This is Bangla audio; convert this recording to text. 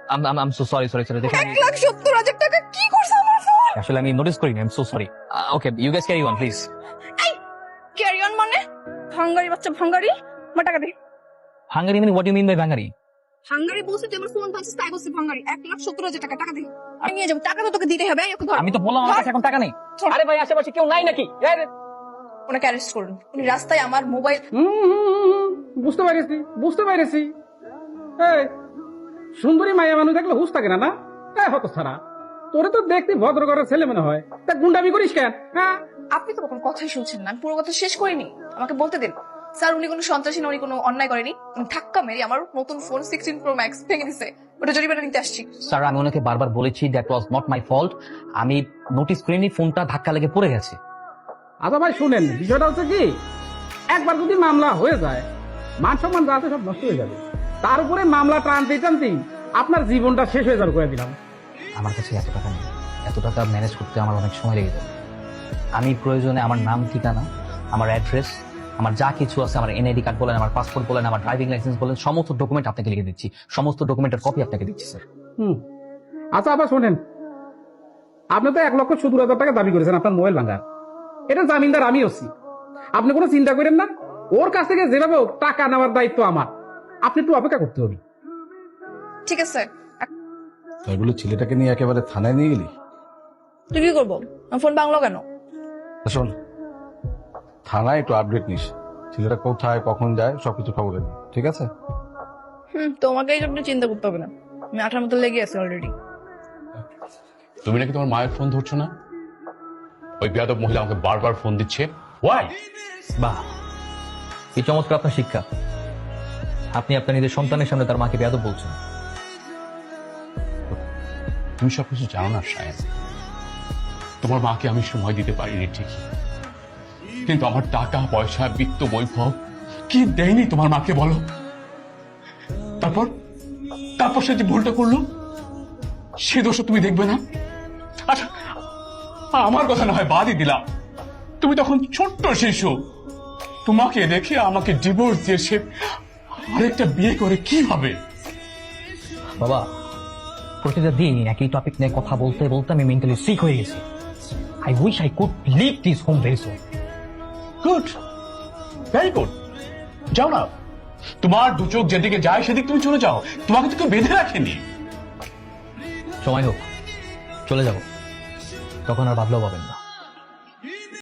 I'm so sorry দেখেন 1,70,000 টাকা কি করছ আমার ফোন? আসলে আমি নোটিস করিনি, I'm so sorry. Okay, you guys carry on please. এই ক্যারি অন মানে ভাঙ্গারি বাচ্চা ভাঙ্গারি আমার টাকা দে। Hungary mean what do you mean by Hungary? ভাঙ্গারি বলছিস তুই আমার ফোন ভাঙছিস তাই বলছিস ভাঙ্গারি 1,70,000 টাকা টাকা দে। আমি নিয়ে যাব টাকা তো তোকে দিতে হবে এই ওকে ধর। আমি তো বললাম আমার কাছে এখন টাকা নেই। আরে ভাই আশেপাশে কেউ নাই নাকি? ওনাকে অ্যারেস্ট করুন। উনি রাস্তায় আমার মোবাইল বুঝতে পেরেছি এই সুন্দরী মায়া মানুষ দেখলে হুশ থাকে না না হতো ছাড়া তোরে তো দেখতে ভদ্র ঘরের ছেলে মনে হয় তা গুন্ডামি করিস কেন? হ্যাঁ আপনি তো কোনো কথাই শুনছেন না আমি পুরো কথা শেষ করিনি আমাকে বলতে দিন। স্যার উনি কোনো সন্ত্রাসী না উনি কোনো অন্যায় করেনি উনি ধাক্কা মেরে আমার নতুন ফোন 16 Pro Max ভেঙে দিছে ওটা জরিমানা নিতে আসছি। স্যার আমি ওনাকে বারবার বলেছি that was not my fault, আমি নোটিস করিনি ফোনটা ধাক্কা লেগে পড়ে গেছে। আচ্ছা ভাই শুনেন বিষয়টা হচ্ছে কি একবার যদি মামলা হয়ে যায় মান সম্মান যা আছে সব নষ্ট হয়ে যাবে, তার উপরে মামলা টানতেই আপনার জীবনটা শেষ হয়ে যাবে করে দিলাম। আমার কাছে এত টাকা নেই, এত টাকা ম্যানেজ করতে আমার অনেক সময় লেগে যাবে। আমি প্রয়োজনে আমার নাম ঠিকানা, আমার অ্যাড্রেস, আমার যা কিছু আছে, আমার এনআইডি কার্ড বলেন, আমার পাসপোর্ট বলেন, আমার ড্রাইভিং লাইসেন্স বলেন, সমস্ত ডকুমেন্ট আপনাকে লিখে দিচ্ছি, সমস্ত ডকুমেন্টের কপি আপনাকে দিচ্ছি স্যার। আচ্ছা আবার শোনেন আপনি তো 1,70,000 টাকা দাবি করেছেন আপনার মোবাইল ভাঙার, এটা জামিনদার আমি হচ্ছি। আপনি কোনো চিন্তা করেন না, ওর কাছ থেকে যেভাবে হোক টাকা নেওয়ার দায়িত্ব আমার, আপনি একটু অপেক্ষা করতে হবে। ঠিক আছে তাই বলে ছেলেটাকে নিয়ে একেবারে থানায় নিয়ে গেলি? তুই কি করবো আমার ফোন ভাঙলো কেন? শোন, থানায় একটু আপডেট নিস, ছেলেটা কোথায় কখন যায় সবকিছু খবর রাখবি, ঠিক আছে? তোমাকে এই জন্য চিন্তা করতে হবে না আমি 8টার মতো লেগে আছি অলরেডি। তুমি নাকি তোমার মায়ের ফোন ধরছো না? ওই বেয়াদব মহিলা আমাকে বারবার ফোন দিচ্ছে। ওয়াই? বাহ, এই চমৎকার আপনার শিক্ষা। আপনি আপনার নিজের সন্তানের সামনে তার মাকে বেয়াদব বলছেন। তুমি সবকিছু জানো না সায়েম, তোমার মাকে আমি সময় দিতে পারিনি ঠিকই, কিন্তু আমার টাকা পয়সা বিত্ত বৈভব কি দেয়নি তোমার মাকে বলো? তারপর তারপর সে যে ভুলটা করলো সে দোষ তুমি দেখবে না? আচ্ছা আমার কথা না হয় বাদই দিলাম, তুমি তখন ছোট্ট শিশু, তোমাকে দেখে আমাকে ডিভোর্স দিয়ে সে আরেকটা বিয়ে করে কি হবে? বাবা, প্রতিটা দিন একই টপিক নিয়ে কথা বলতে বলতে আমি মেন্টালি সিক হয়ে গেছি। I wish I could leave this home very soon. Good, very good, যাও না, তোমার দু চোখ যেদিকে যায় সেদিক তুমি চলে যাও, তোমাকে তো কেউ বেঁধে রাখেনি। সময় হোক চলে যাব, তখন আর বাদলাও পাবেন না।